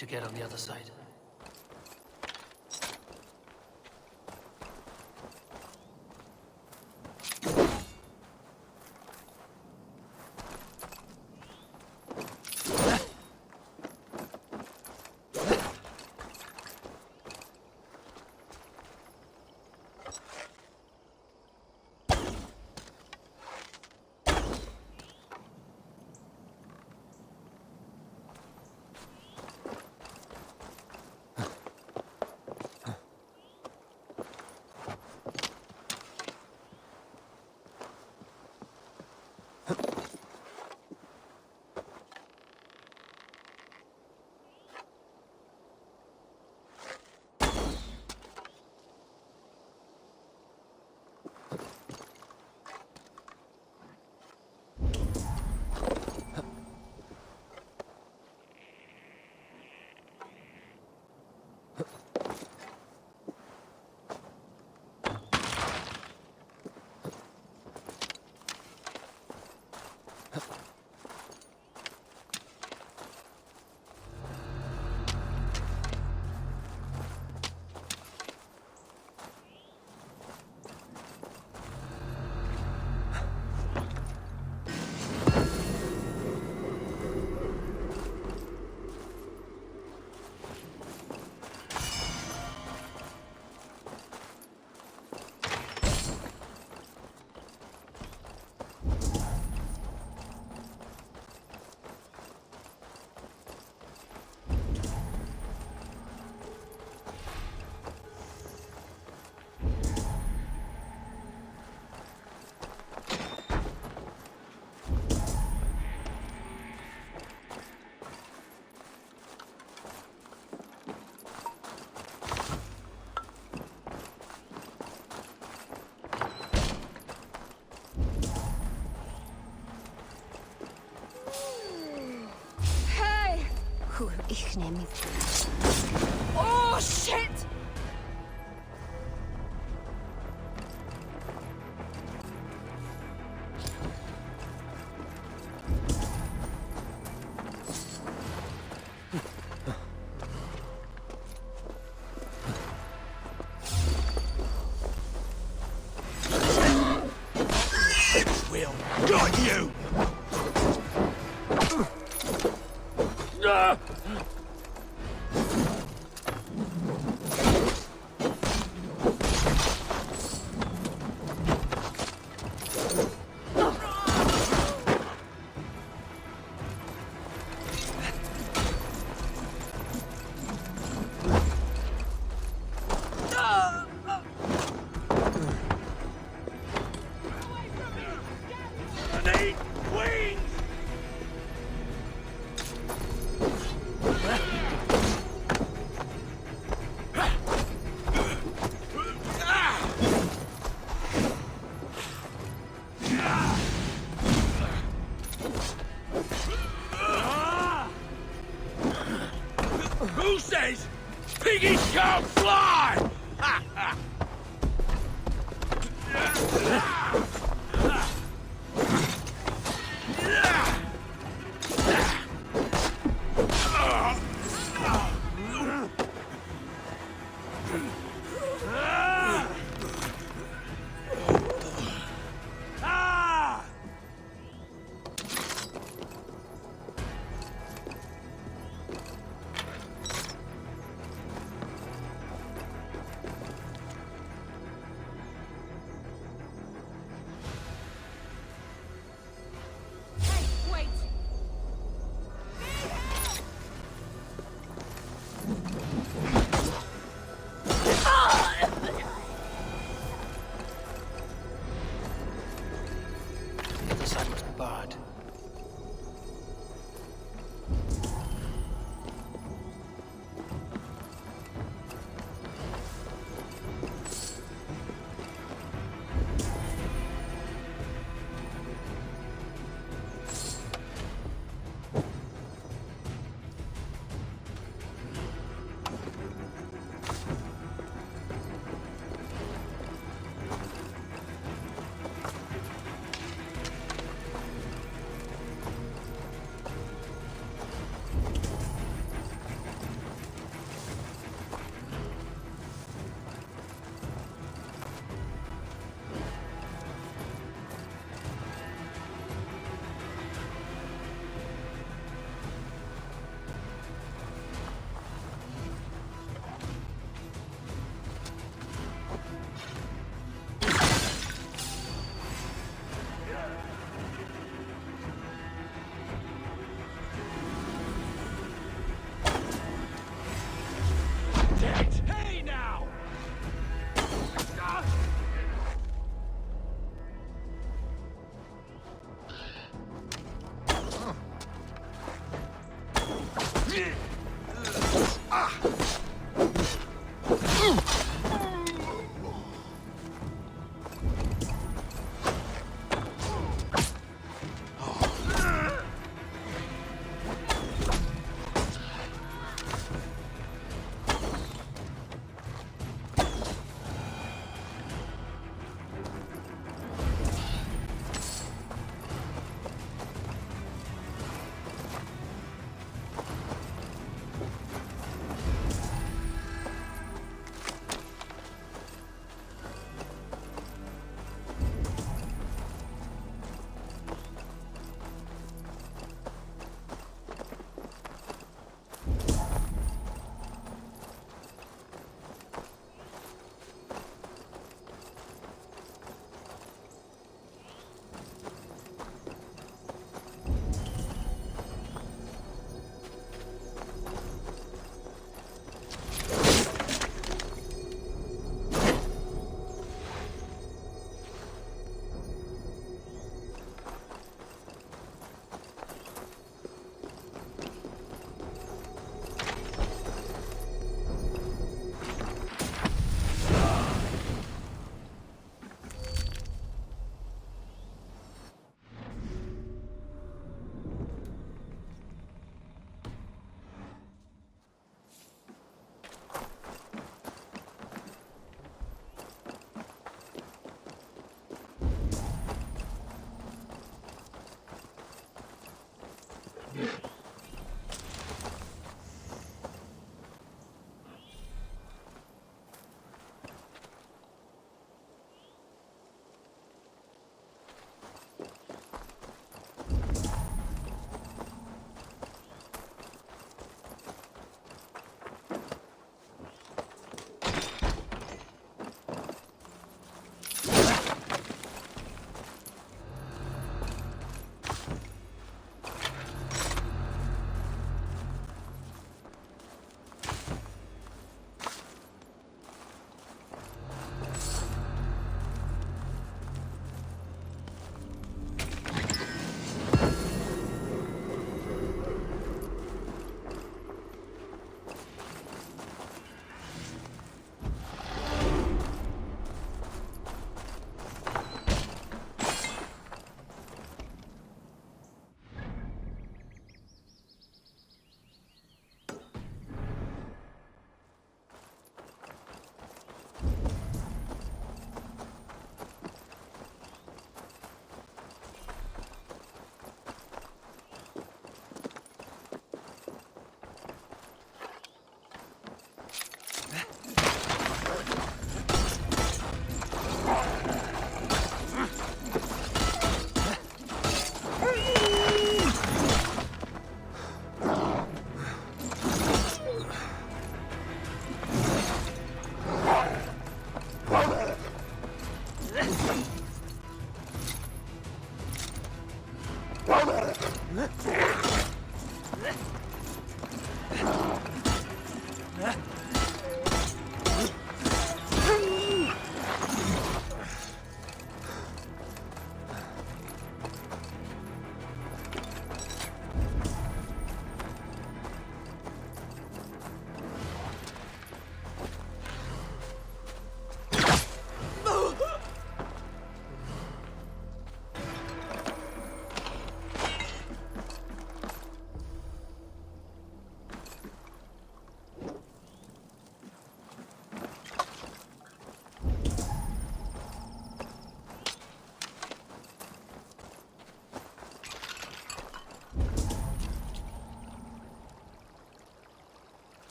you get on the other side? Ich nehme mit. Oh, shit! Will, got you! Who says piggies can't fly? Barred.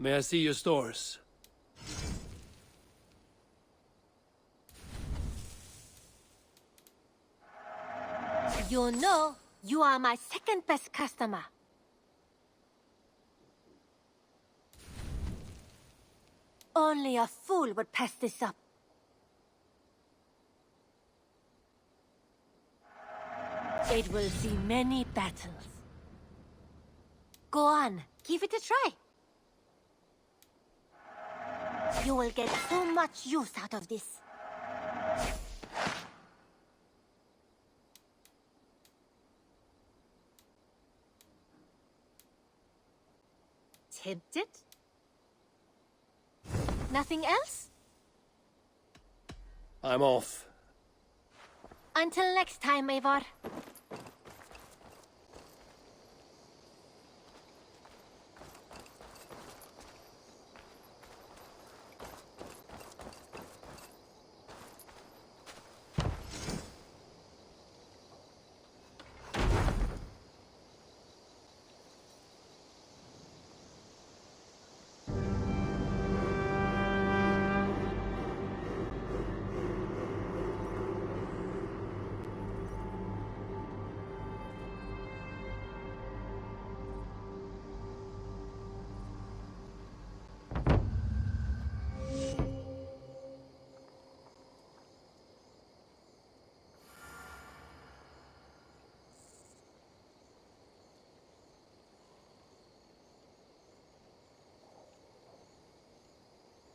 May I see your stores? You know, you are my second best customer. Only a fool would pass this up. It will see many battles. Go on, give it a try. You will get so much use out of this. Tempted? Nothing else? I'm off. Until next time, Eivor.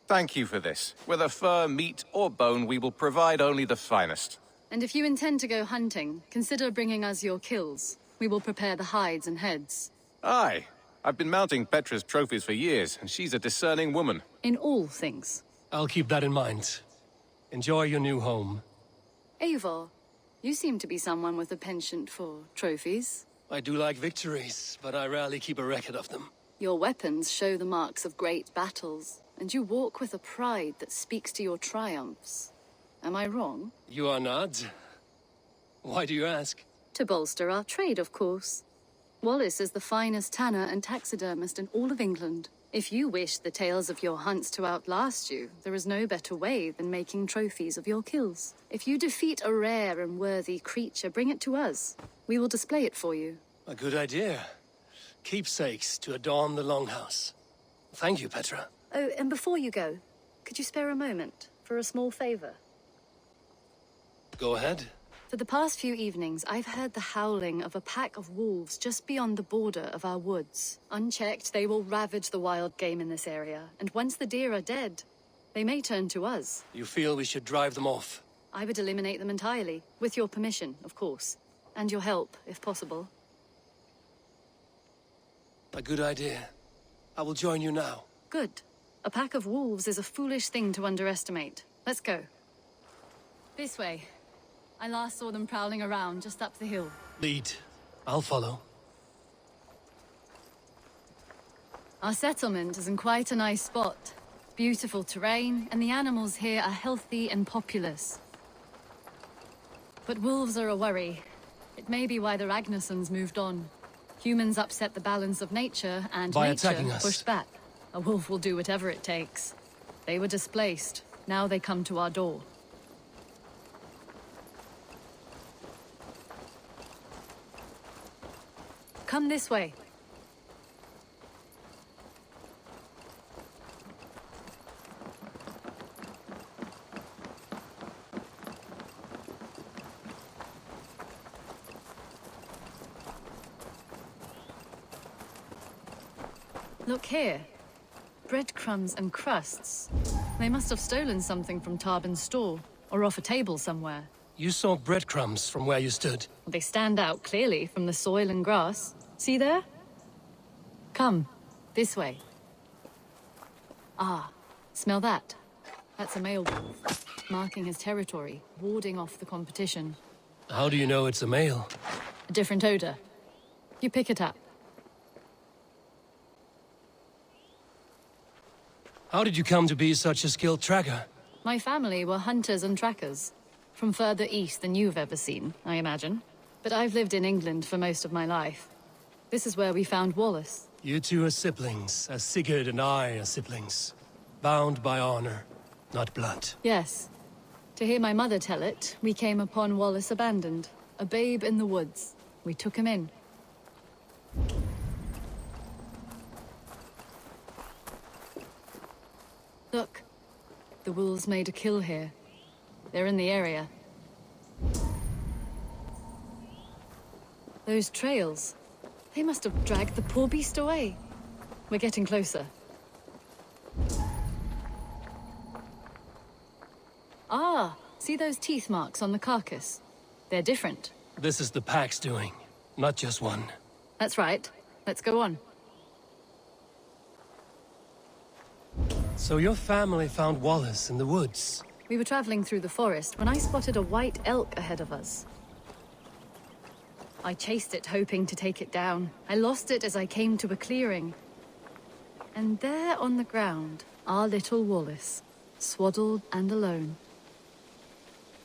Thank you for this. Whether fur, meat, or bone, we will provide only the finest. And if you intend to go hunting, consider bringing us your kills. We will prepare the hides and heads. Aye. I've been mounting Petra's trophies for years, and she's a discerning woman. In all things. I'll keep that in mind. Enjoy your new home. Eivor, you seem to be someone with a penchant for trophies. I do like victories, but I rarely keep a record of them. Your weapons show the marks of great battles, and you walk with a pride that speaks to your triumphs. Am I wrong? You are not. Why do you ask? To bolster our trade, of course. Wallace is the finest tanner and taxidermist in all of England. If you wish the tales of your hunts to outlast you, there is no better way than making trophies of your kills. If you defeat a rare and worthy creature, bring it to us. We will display it for you. A good idea. Keepsakes to adorn the longhouse. Thank you, Petra. Oh, and before you go, could you spare a moment for a small favor? Go ahead. For the past few evenings, I've heard the howling of a pack of wolves just beyond the border of our woods. Unchecked, they will ravage the wild game in this area, and once the deer are dead, they may turn to us. You feel we should drive them off? I would eliminate them entirely, with your permission, of course, and your help, if possible. A good idea. I will join you now. Good. A pack of wolves is a foolish thing to underestimate. Let's go. This way. I last saw them prowling around just up the hill. Lead. I'll follow. Our settlement is in quite a nice spot. Beautiful terrain, and the animals here are healthy and populous. But wolves are a worry. It may be why the Ragnarsons moved on. Humans upset the balance of nature, and By nature attacking us. pushed back. A wolf will do whatever it takes. They were displaced. Now they come to our door. Come this way. Look here. Breadcrumbs and crusts. They must have stolen something from Tarbin's store, or off a table somewhere. You saw breadcrumbs from where you stood. They stand out clearly from the soil and grass. See there? Come, this way. Ah, smell that? That's a male wolf, marking his territory, warding off the competition. How do you know it's a male? A different odor. You pick it up. How did you come to be such a skilled tracker? My family were hunters and trackers. From further east than you've ever seen, I imagine. But I've lived in England for most of my life. This is where we found Wallace. You two are siblings, as Sigurd and I are siblings. Bound by honor, not blood. Yes. To hear my mother tell it, we came upon Wallace abandoned, a babe in the woods. We took him in. Look, the wolves made a kill here. They're in the area. Those trails, they must have dragged the poor beast away. We're getting closer. Ah, see those teeth marks on the carcass? They're different. This is the pack's doing, not just one. That's right. Let's go on. So your family found Wallace in the woods. We were traveling through the forest when I spotted a white elk ahead of us. I chased it, hoping to take it down. I lost it as I came to a clearing. And there on the ground, our little Wallace, swaddled and alone.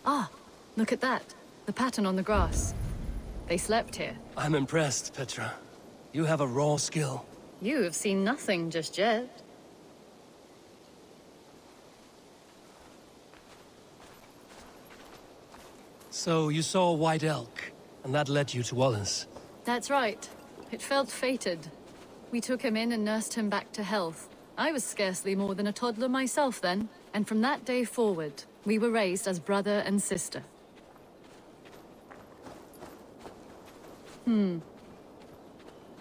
Ah, look at that. The pattern on the grass. They slept here. I'm impressed, Petra. You have a raw skill. You have seen nothing just yet. So you saw a white elk, and that led you to Wallace. That's right. It felt fated. We took him in and nursed him back to health. I was scarcely more than a toddler myself then, and from that day forward, we were raised as brother and sister.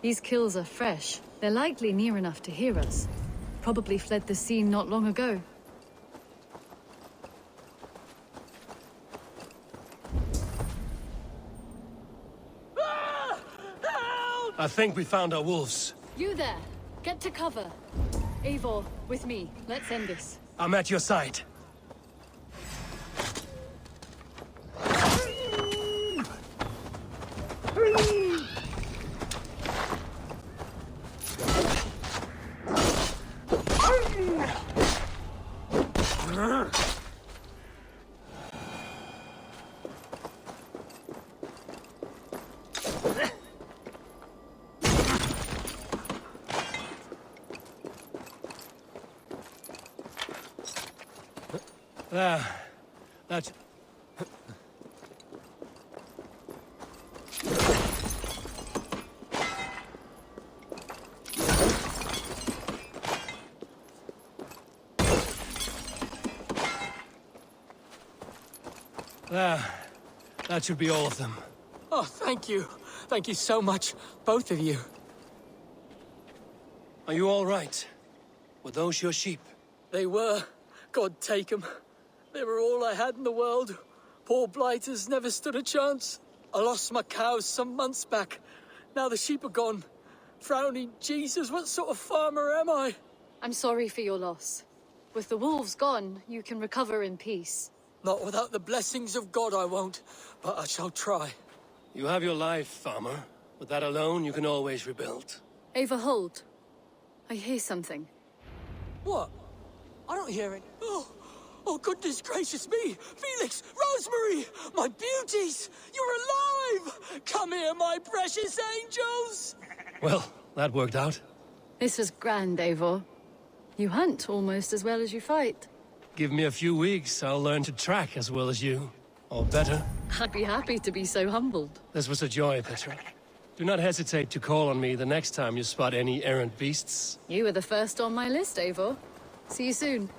These kills are fresh. They're likely near enough to hear us. Probably fled the scene not long ago. I think we found our wolves. You there! Get to cover! Eivor, with me. Let's end this. I'm at your side. That's... that should be all of them. Oh, thank you. Thank you so much, both of you. Are you all right? Were those your sheep? They were. God take them. They were all I had in the world. Poor blighters never stood a chance. I lost my cows some months back. Now the sheep are gone. Frowning Jesus, what sort of farmer am I? I'm sorry for your loss. With the wolves gone, you can recover in peace. Not without the blessings of God I won't, but I shall try. You have your life, farmer. With that alone, you can always rebuild. Ava, hold. I hear something. What? I don't hear it. Oh, goodness gracious me! Felix! Rosemary! My beauties! You're alive! Come here, my precious angels! Well, that worked out. This was grand, Eivor. You hunt almost as well as you fight. Give me a few weeks, I'll learn to track as well as you. Or better. I'd be happy to be so humbled. This was a joy, Petra. Do not hesitate to call on me the next time you spot any errant beasts. You were the first on my list, Eivor. See you soon.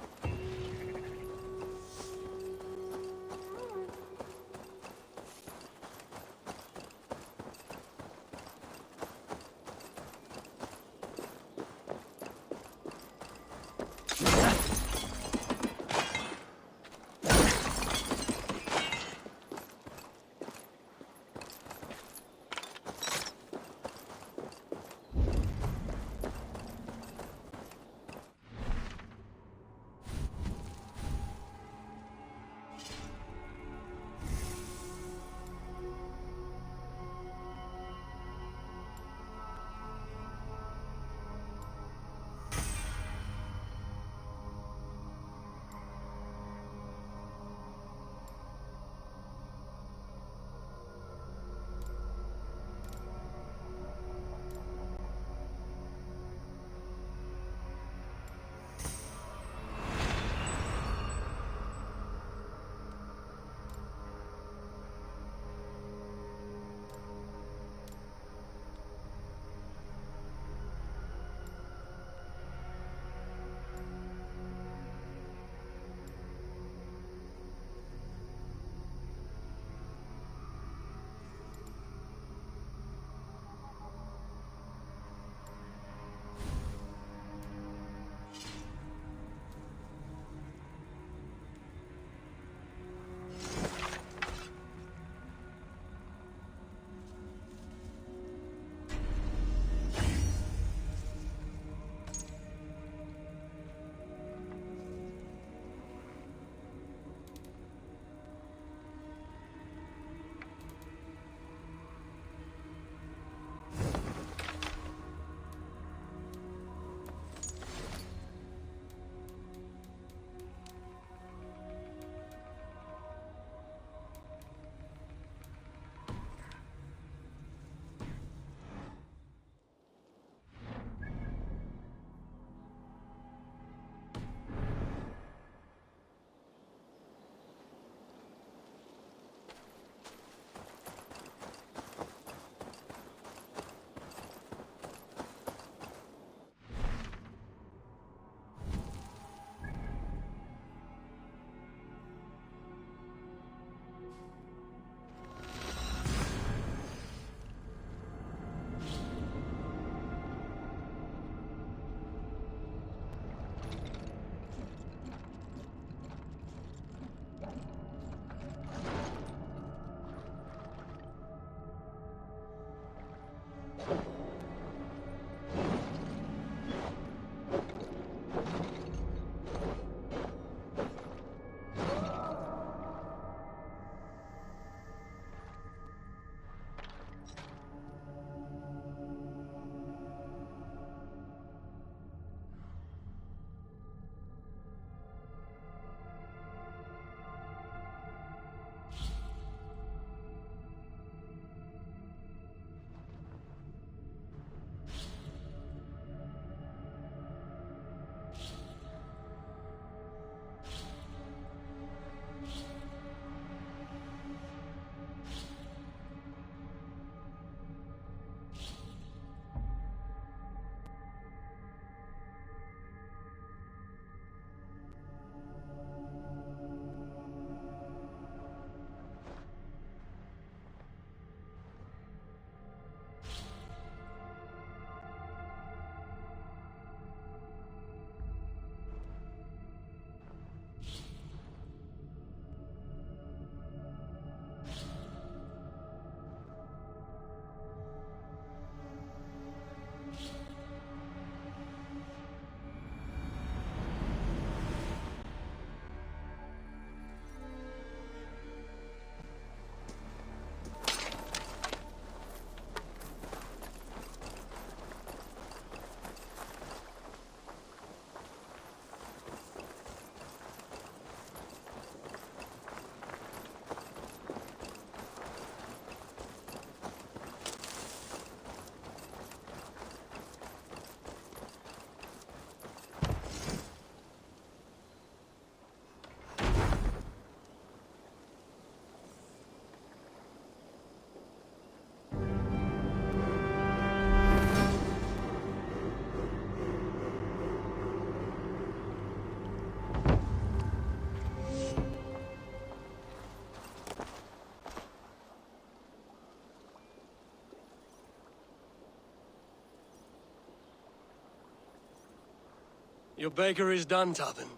Your baker is done, Tobin.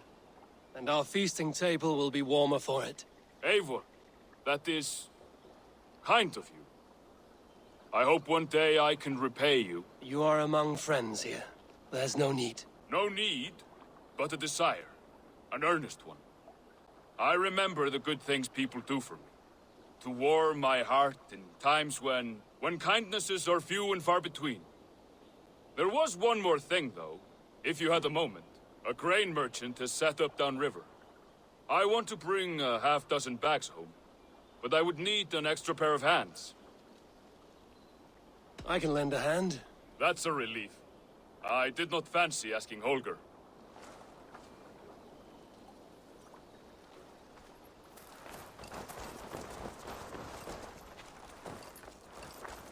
And our feasting table will be warmer for it. Eivor, that is kind of you. I hope one day I can repay you. You are among friends here. There's no need. No need, but a desire. An earnest one. I remember the good things people do for me. To warm my heart in times when kindnesses are few and far between. There was one more thing, though, if you had a moment. A grain merchant has set up downriver. I want to bring a half-dozen bags home, but I would need an extra pair of hands. I can lend a hand. That's a relief. I did not fancy asking Holger.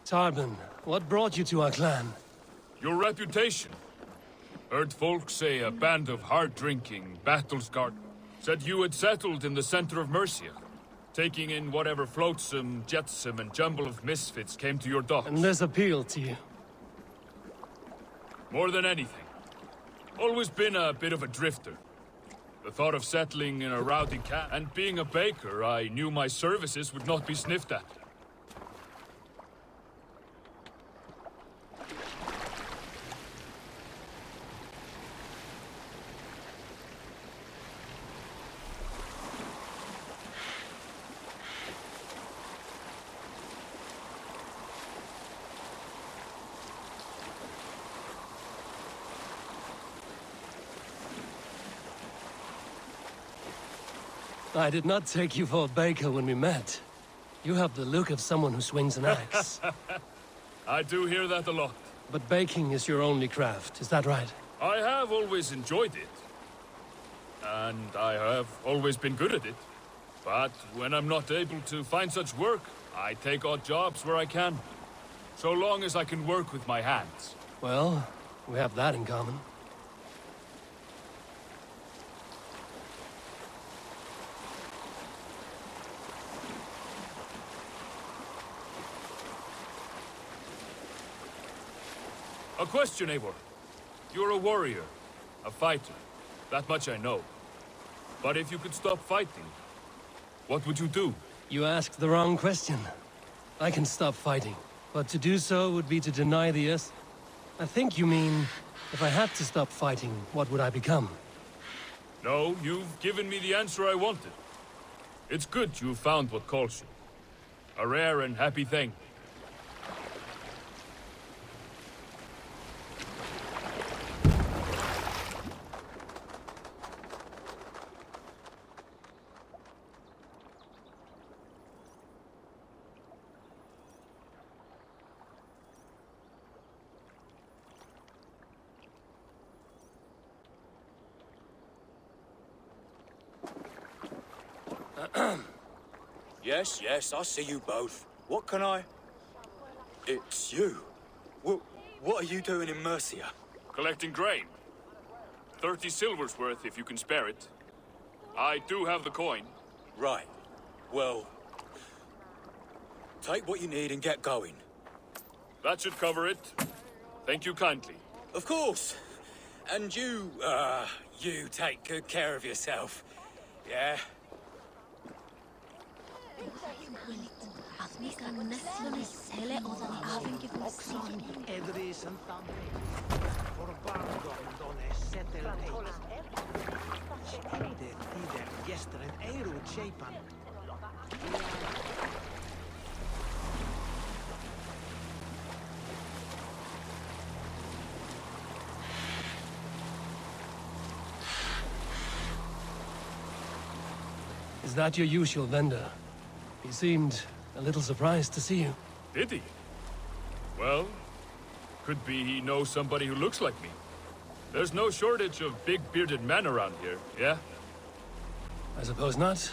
Tarbin, what brought you to our clan? Your reputation. Heard folk say a band of hard-drinking, battle-scarred. Said you had settled in the center of Mercia, taking in whatever flotsam, jetsam, and jumble of misfits came to your docks. And this appealed to you? More than anything. Always been a bit of a drifter. The thought of settling in a rowdy camp and being a baker, I knew my services would not be sniffed at. I did not take you for a baker when we met. You have the look of someone who swings an axe. I do hear that a lot. But baking is your only craft, is that right? I have always enjoyed it. And I have always been good at it. But when I'm not able to find such work, I take odd jobs where I can. So long as I can work with my hands. Well, we have that in common. A question, Eivor. You're a warrior, a fighter. That much I know. But if you could stop fighting, what would you do? You asked the wrong question. I can stop fighting. But to do so would be to deny the Earth. I think you mean, if I had to stop fighting, what would I become? No, you've given me the answer I wanted. It's good you've found what calls you. A rare and happy thing. Yes, I see you both. What can I... It's you. What are you doing in Mercia? Collecting grain. 30 silver's worth if you can spare it. I do have the coin. Right. Well... Take what you need and get going. That should cover it. Thank you kindly. Of course. And you take good care of yourself. Yeah? Is that your usual vendor? He seemed a little surprised to see you. Did he? Well, could be he knows somebody who looks like me. There's no shortage of big bearded men around here, yeah? I suppose not.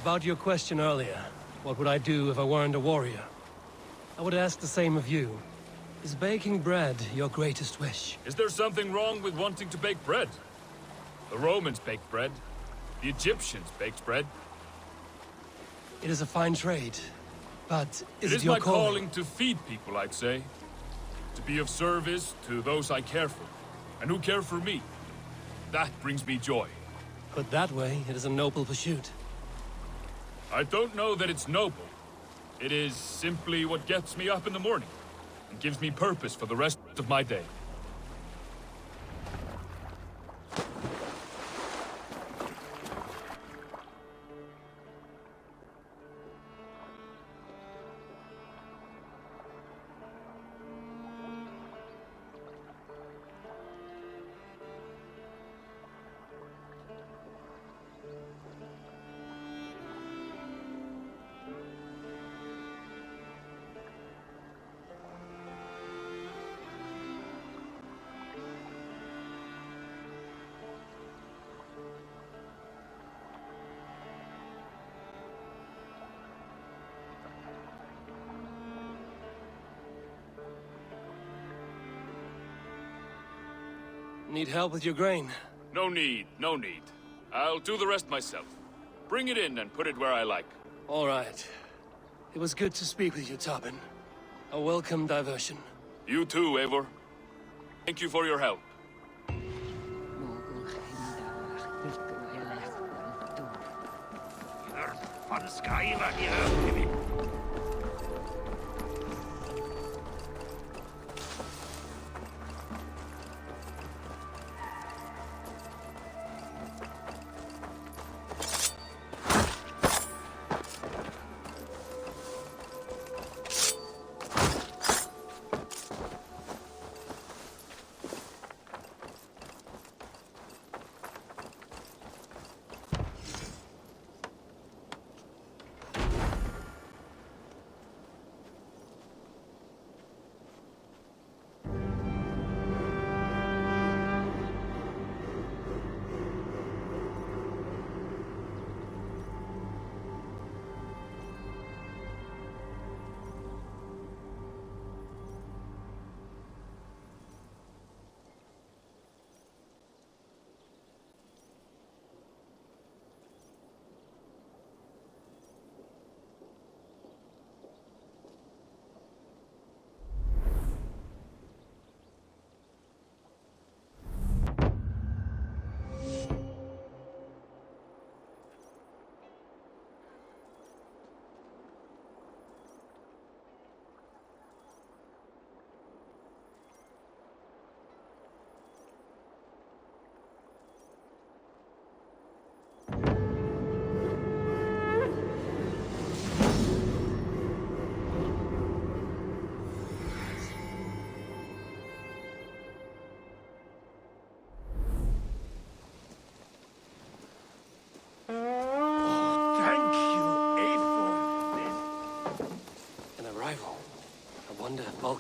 About your question earlier, what would I do if I weren't a warrior? I would ask the same of you. Is baking bread your greatest wish? Is there something wrong with wanting to bake bread? The Romans baked bread. The Egyptians baked bread. It is a fine trade, but is It it is your my calling to feed people, I'd say. To be of service to those I care for, and who care for me. That brings me joy. Put that way, it is a noble pursuit. I don't know that it's noble. It is simply what gets me up in the morning, and gives me purpose for the rest of my day. Need help with your grain? No need, no need. I'll do the rest myself. Bring it in and put it where I like. All right. It was good to speak with you, Tobin. A welcome diversion. You too, Eivor. Thank you for your help.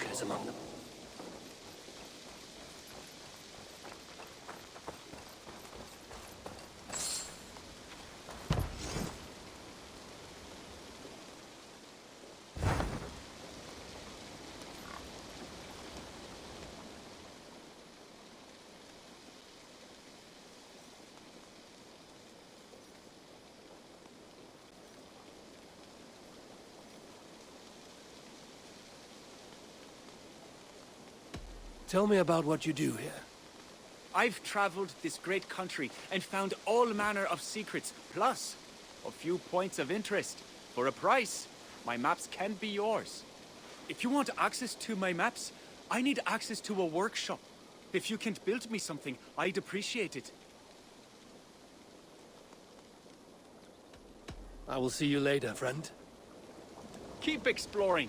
walkers among them. Tell me about what you do here. I've traveled this great country and found all manner of secrets, plus a few points of interest. For a price, my maps can be yours. If you want access to my maps, I need access to a workshop. If you can build me something, I'd appreciate it. I will see you later, friend. Keep exploring.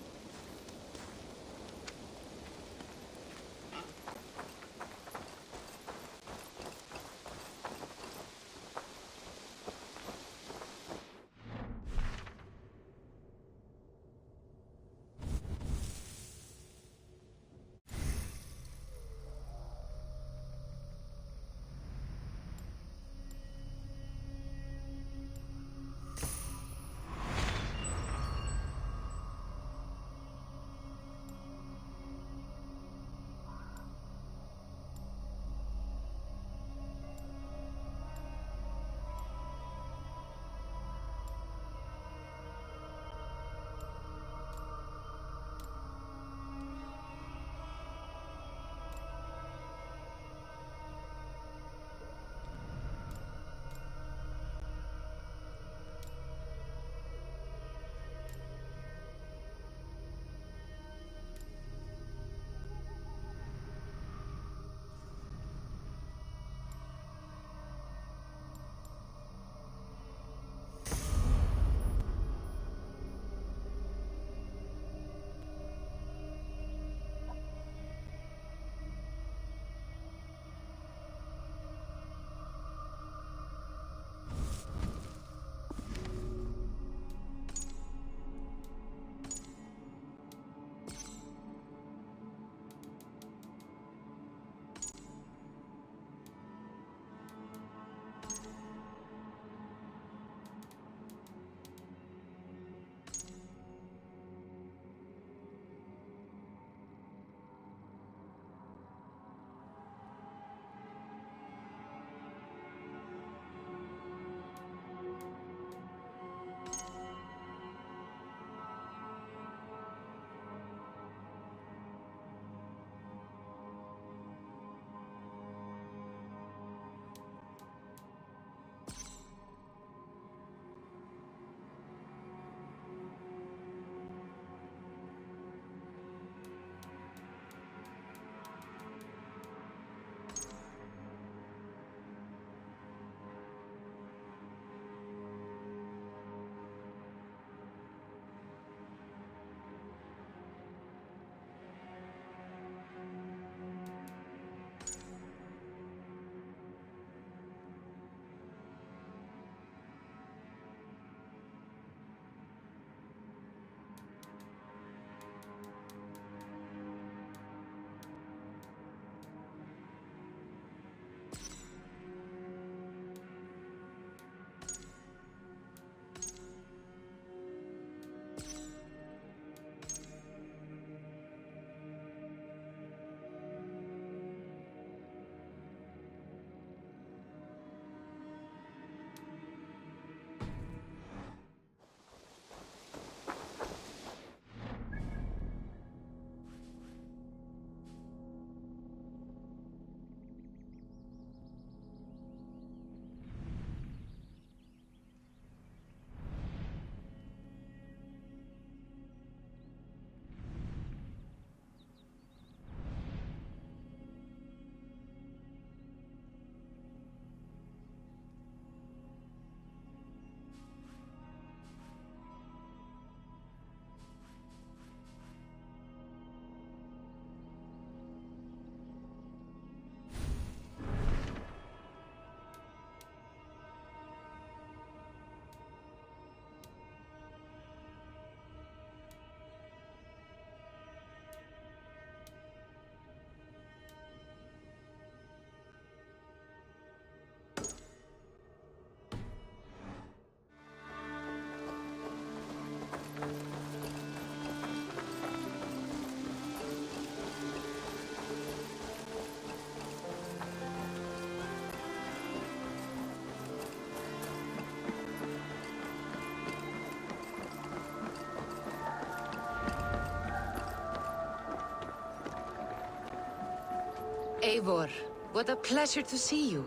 Eivor, what a pleasure to see you.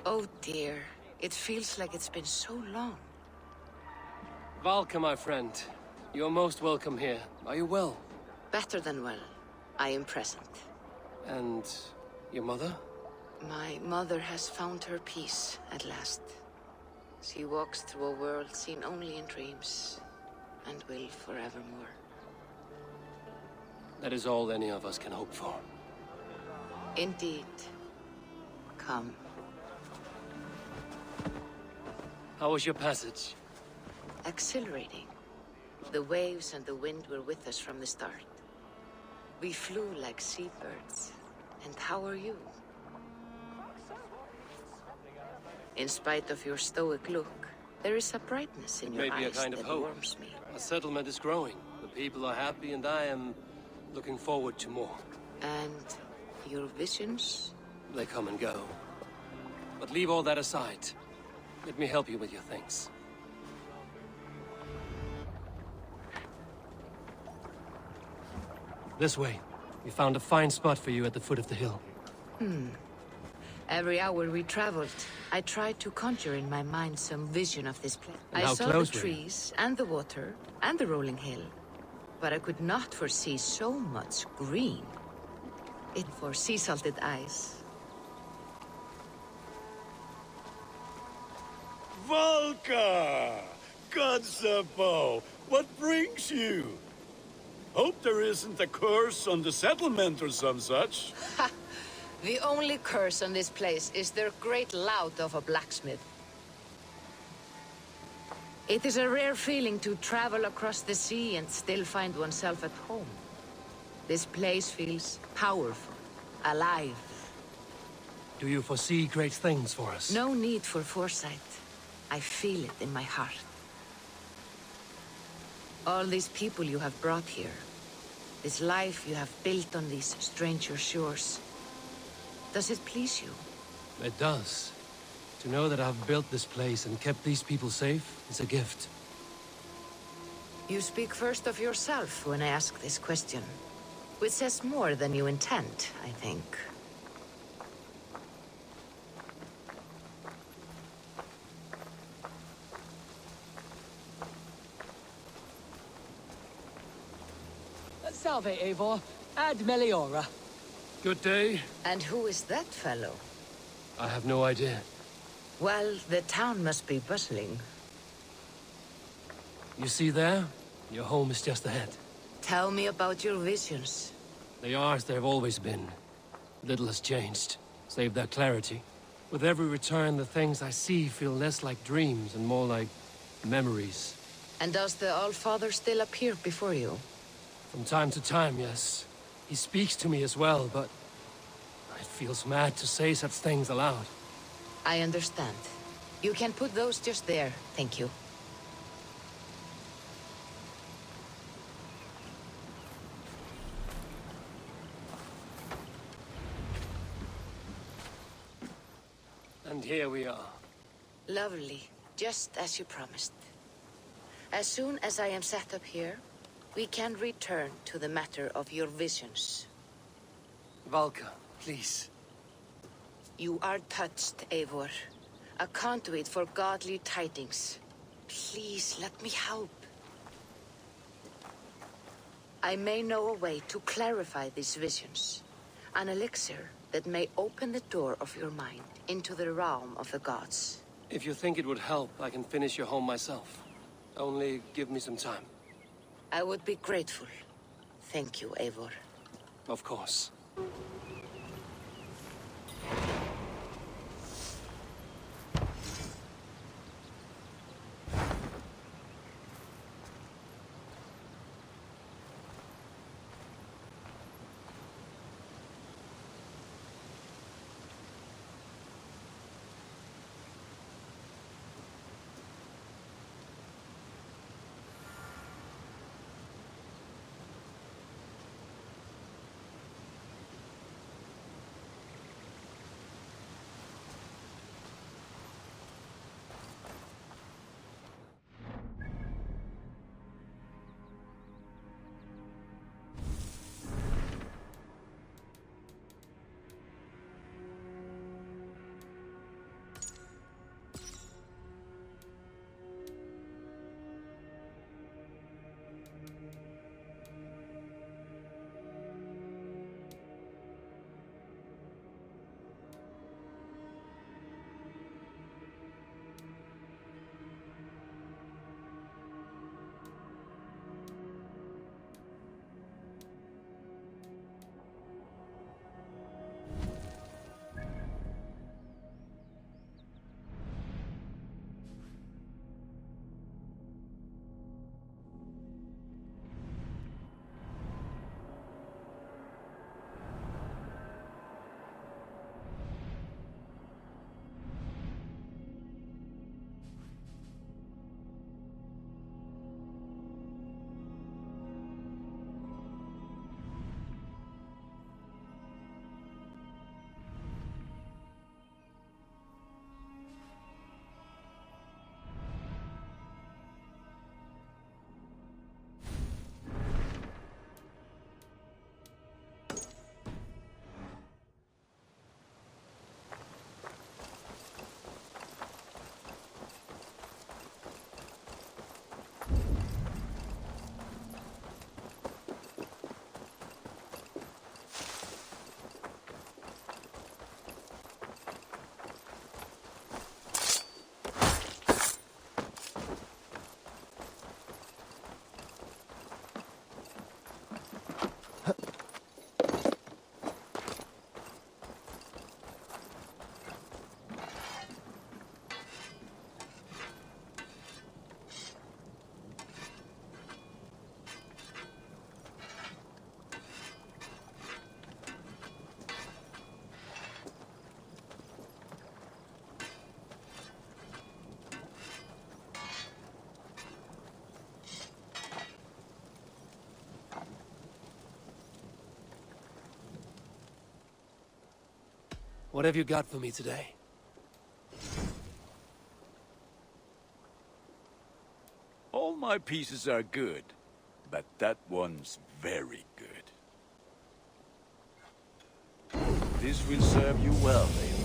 Oh dear, it feels like it's been so long. Valka, my friend. You're most welcome here. Are you well? Better than well. I am present. And your mother? My mother has found her peace at last. She walks through a world seen only in dreams, and will forevermore. That is all any of us can hope for. Indeed. Come. How was your passage? Exhilarating. The waves and the wind were with us from the start. We flew like seabirds. And how are you? In spite of your stoic look, there is a brightness in your Maybe a eyes kind of that hope. warms me. Our settlement is growing. The people are happy, and I am looking forward to more. And your visions? They come and go. But leave all that aside. Let me help you with your things. This way. We found a fine spot for you at the foot of the hill. Every hour we traveled, I tried to conjure in my mind some vision of this place. And I how saw the close were you? trees, and the water, and the rolling hill. But I could not foresee so much green. It for sea-salted eyes. Valka! Godsabo! What brings you? Hope there isn't a curse on the settlement or some such. The only curse on this place is their great lout of a blacksmith. It is a rare feeling to travel across the sea and still find oneself at home. This place feels powerful, alive. Do you foresee great things for us? No need for foresight. I feel it in my heart. All these people you have brought here, this life you have built on these stranger shores, does it please you? It does. To know that I've built this place and kept these people safe is a gift. You speak first of yourself when I ask this question, which says more than you intend, I think. Salve, Eivor. Ad Meliora. Good day. And who is that fellow? I have no idea. Well, the town must be bustling. You see there? Your home is just ahead. Tell me about your visions. They are as they've always been. Little has changed, save their clarity. With every return, the things I see feel less like dreams and more like memories. And does the Allfather still appear before you? From time to time, yes. He speaks to me as well, but it feels mad to say such things aloud. I understand. You can put those just there, thank you. And here we are. Lovely, just as you promised. As soon as I am set up here, we can return to the matter of your visions. Valka, please. You are touched, Eivor. A conduit for godly tidings. Please, let me help. I may know a way to clarify these visions. An elixir that may open the door of your mind into the realm of the gods. If you think it would help, I can finish your home myself. Only give me some time. I would be grateful. Thank you, Eivor. Of course. What have you got for me today? All my pieces are good, but that one's very good. This will serve you well, Eivor.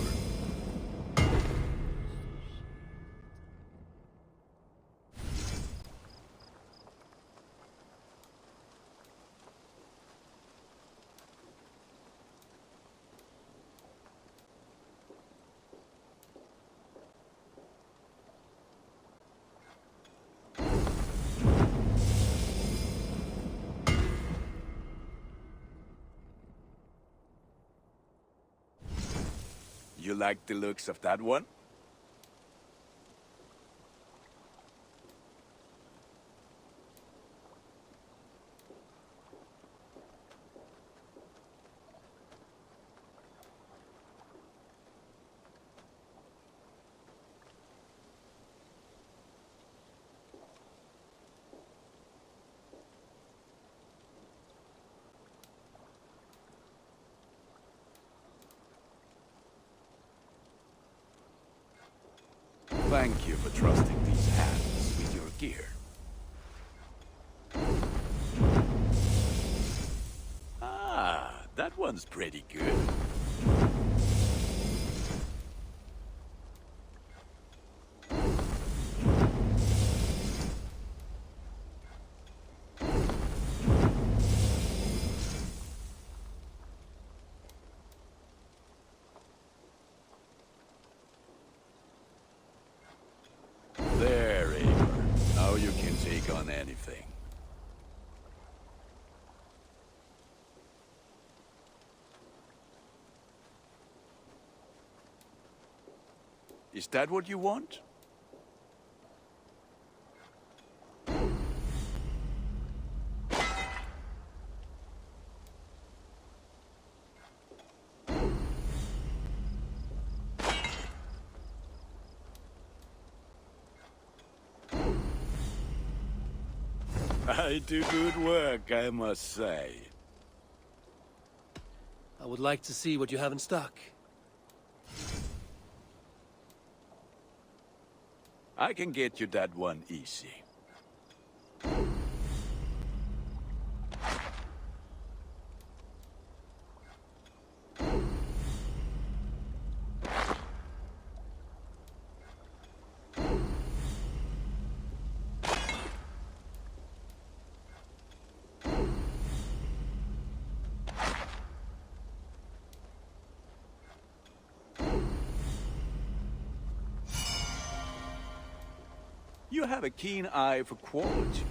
You like the looks of that one? Thank you for trusting these hands with your gear. Ah, that one's pretty good. There, Eivor. Now you can take on anything. Is that what you want? I do good work, I must say. I would like to see what you have in stock. I can get you that one easy. You have a keen eye for quality.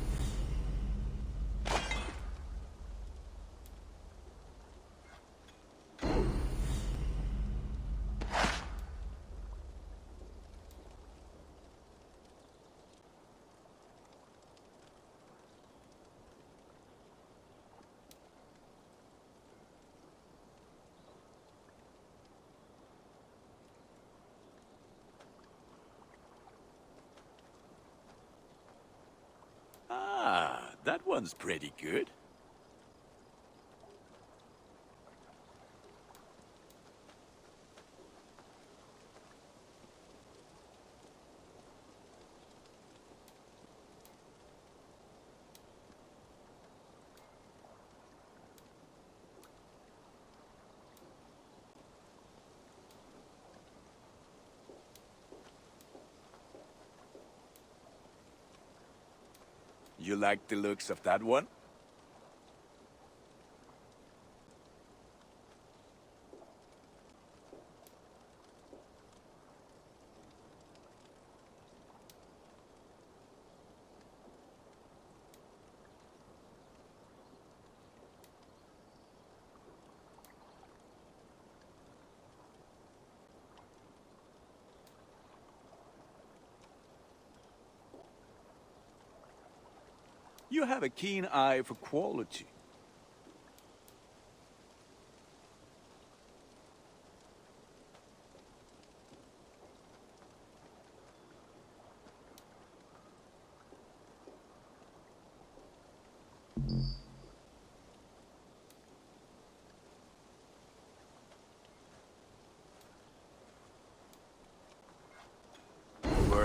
Ah, that one's pretty good. You like the looks of that one? You have a keen eye for quality.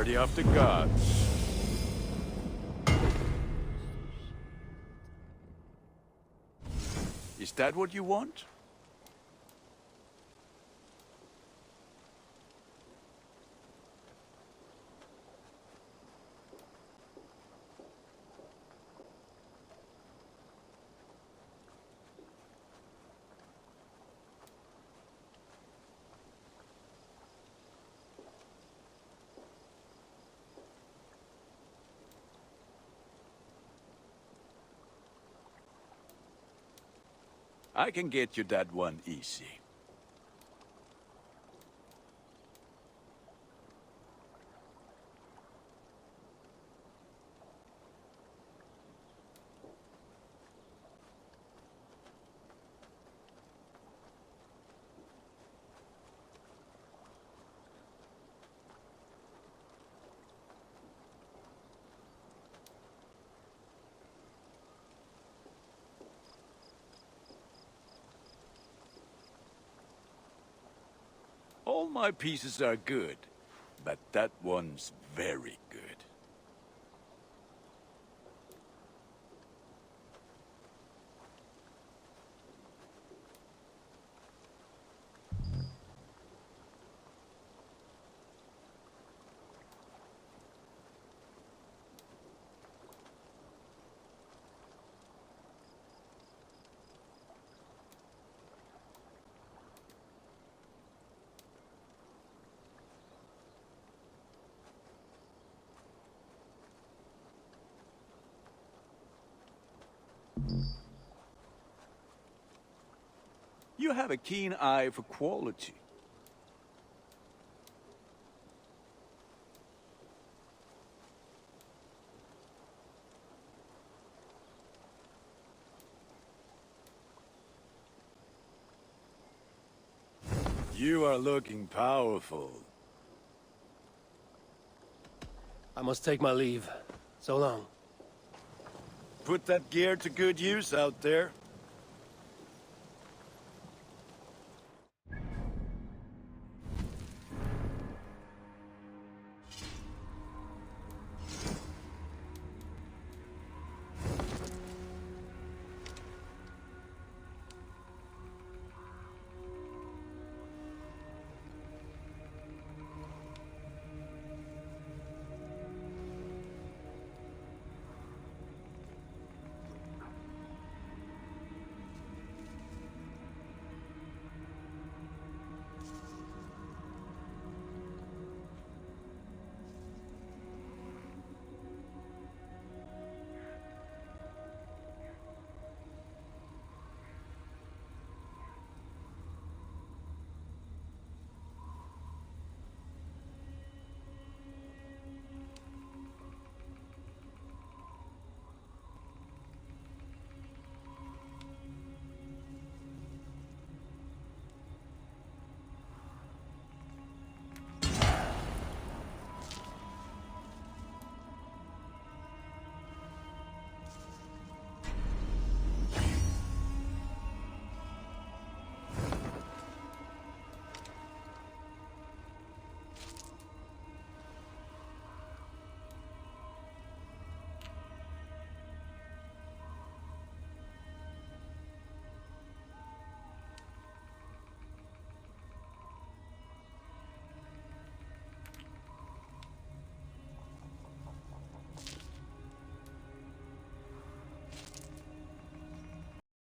property of the gods. Is that what you want? I can get you that one easy. All my pieces are good, but that one's very good. You have a keen eye for quality. You are looking powerful. I must take my leave. So long. Put that gear to good use out there.